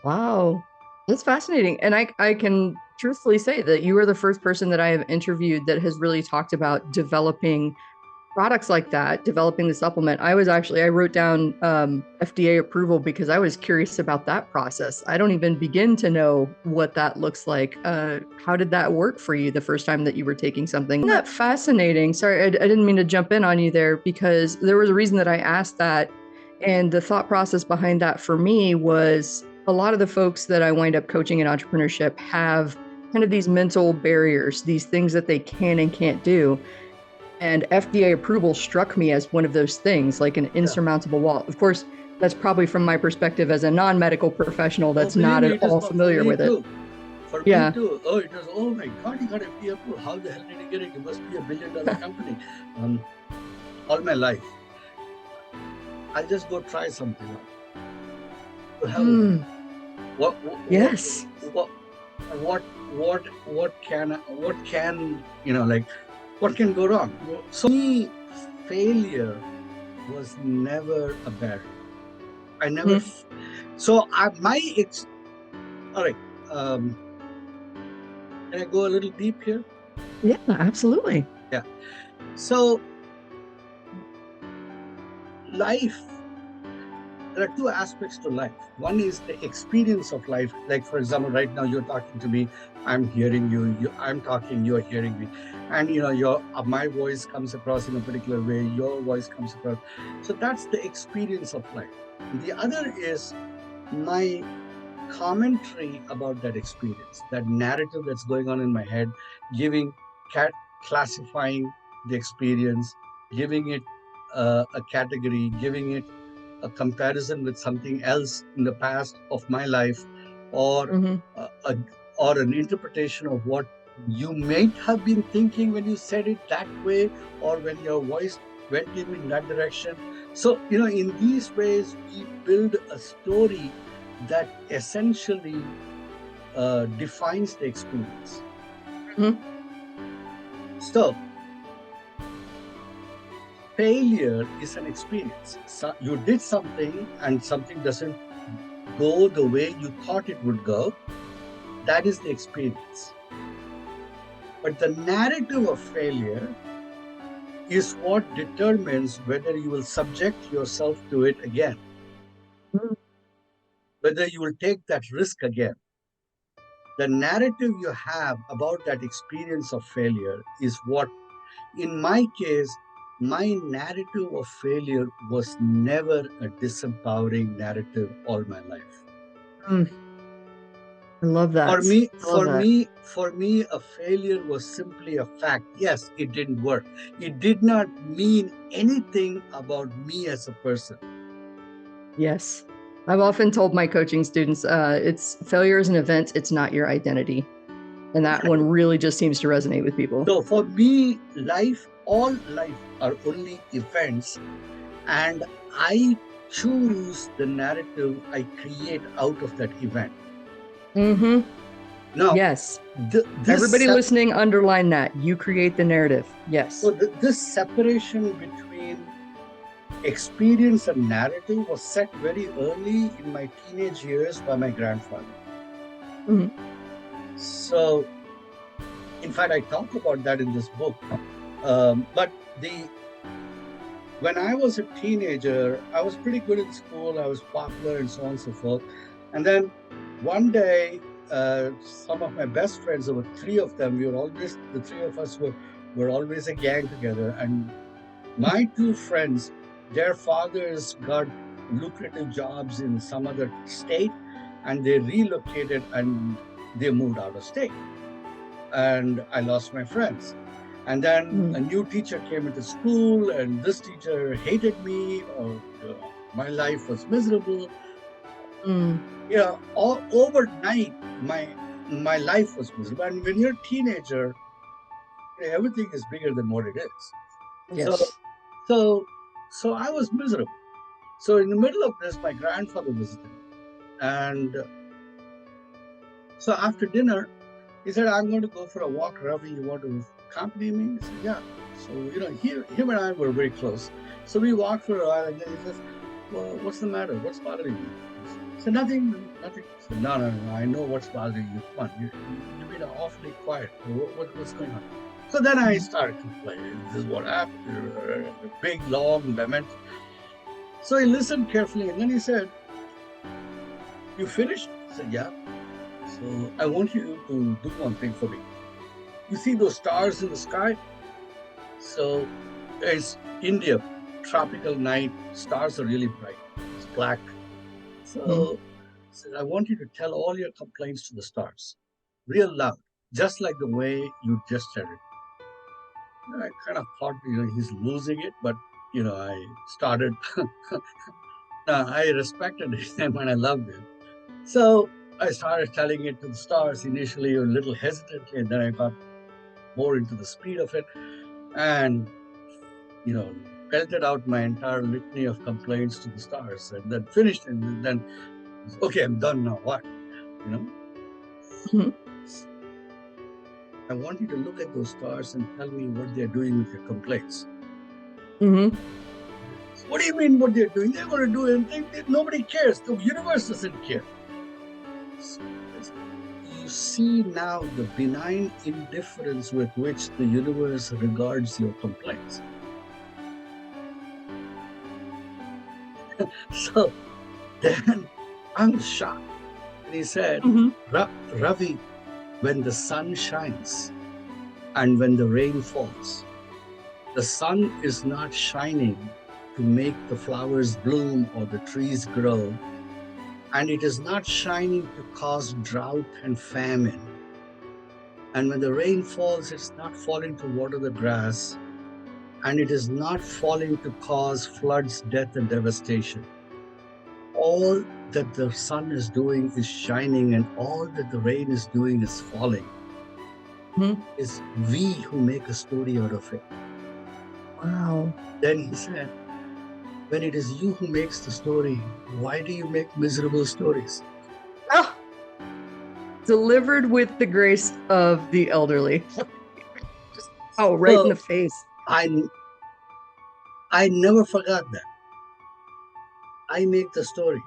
Wow. That's fascinating. And I can truthfully say that you are the first person that I have interviewed that has really talked about developing products like that, developing the supplement. I wrote down FDA approval because I was curious about that process. I don't even begin to know what that looks like. How did that work for you the first time that you were taking something? Isn't that fascinating? Sorry, I didn't mean to jump in on you there because there was a reason that I asked that. And the thought process behind that for me was a lot of the folks that I wind up coaching in entrepreneurship have kind of these mental barriers, these things that they can and can't do. And FDA approval struck me as one of those things, like an Yeah. insurmountable wall. Of course, that's probably from my perspective as a non-medical professional Oh, that's believe not me, at it is all for familiar me with it. too. For me Yeah. too. Oh, it was, oh my God, you got FDA approval. How the hell did you get it? You must be a billion-dollar company. Um, all my life, I'll just go try something out. To hell with it. Mm, What, yes. what, what can, like, what can go wrong? So, me, failure was never a barrier. I never, Mm, f- so I, my, ex, all right. Um, can I go a little deep here? yeah, absolutely. Yeah. So, life, there are two aspects to life. One is the experience of life. Like, for example, right now you're talking to me, I'm hearing you, I'm talking, you're hearing me. And, my voice comes across in a particular way, your voice comes across. So that's the experience of life. And the other is my commentary about that experience, that narrative that's going on in my head, giving, classifying the experience, giving it a category, giving it a comparison with something else in the past of my life, or Hmm. a, or an interpretation of what you might have been thinking when you said it that way, or when your voice went in that direction. So, in these ways, we build a story that essentially defines the experience. Hmm. So, failure is an experience. So you did something and something doesn't go the way you thought it would go. That is the experience. But the narrative of failure is what determines whether you will subject yourself to it again, whether you will take that risk again. The narrative you have about that experience of failure is what, in my case, my narrative of failure was never a disempowering narrative all my life. Mm, I love For that. me, I love for that. me, for me, a failure was simply a fact. Yes, it didn't work. It did not mean anything about me as a person. Yes. I've often told my coaching students, it's failure is an event, it's not your identity. And that one really just seems to resonate with people. So for me, all life are only events, and I choose the narrative I create out of that event. Hmm. Now, Yes. this Everybody listening, underline that. You create the narrative. Yes. this separation between experience and narrative was set very early in my teenage years by my grandfather. Hmm. So, in fact, I talk about that in this book. But when I was a teenager, I was pretty good in school. I was popular and so on and so forth. And then one day, some of my best friends, there were three of them. The three of us were always a gang together. And my two friends, their fathers got lucrative jobs in some other state, and they relocated and they moved out of state. And I lost my friends. And then Mm. a new teacher came into school, and this teacher hated me, or my life was miserable. Mm. Overnight, my life was miserable. And when you're a teenager, everything is bigger than what it is. So, Yes. so, so I was miserable. So in the middle of this, my grandfather visited me, and so after dinner, he said, "I'm going to go for a walk. Ravi, you want to accompany me?" I said, "Yeah." So him and I were very close. So we walked for a while, and then he says, "Well, what's the matter? What's bothering you?" So nothing, nothing. So no, no, no. I know what's bothering you. Come on, you've been awfully quiet. What's going on? So then I started complaining. This is what happened. A big, long lament. So he listened carefully, and then he said, "You finished?" I said, "Yeah." So I want you to do one thing for me. You see those stars in the sky? So it's India, tropical night. Stars are really bright. It's black. Mhm. So I want you to tell all your complaints to the stars, real loud, just like the way you just said it. And I kind of thought, he's losing it, but I started. I respected him and I loved him. So I started telling it to the stars initially, a little hesitantly, and then I got more into the speed of it, and you know, pelted out my entire litany of complaints to the stars, and then finished, and then okay, I'm done now. What? You know, Mhm. I want you to look at those stars and tell me what they're doing with your complaints. Mhm. What do you mean what they're doing? They're going to do anything. Nobody cares. The universe doesn't care. You see now the benign indifference with which the universe regards your complaints. So then I'm shocked. And he said, Mhm. Ravi, when the sun shines and when the rain falls, the sun is not shining to make the flowers bloom or the trees grow, and it is not shining to cause drought and famine. And when the rain falls, it's not falling to water the grass, and it is not falling to cause floods, death, and devastation. All that the sun is doing is shining, and all that the rain is doing is falling. Mhm. It's we who make a story out of it. Wow. Then he said, when it is you who makes the story, why do you make miserable stories? Ah, delivered with the grace of the elderly. Just right in the So face. I I never forgot that. I make the story.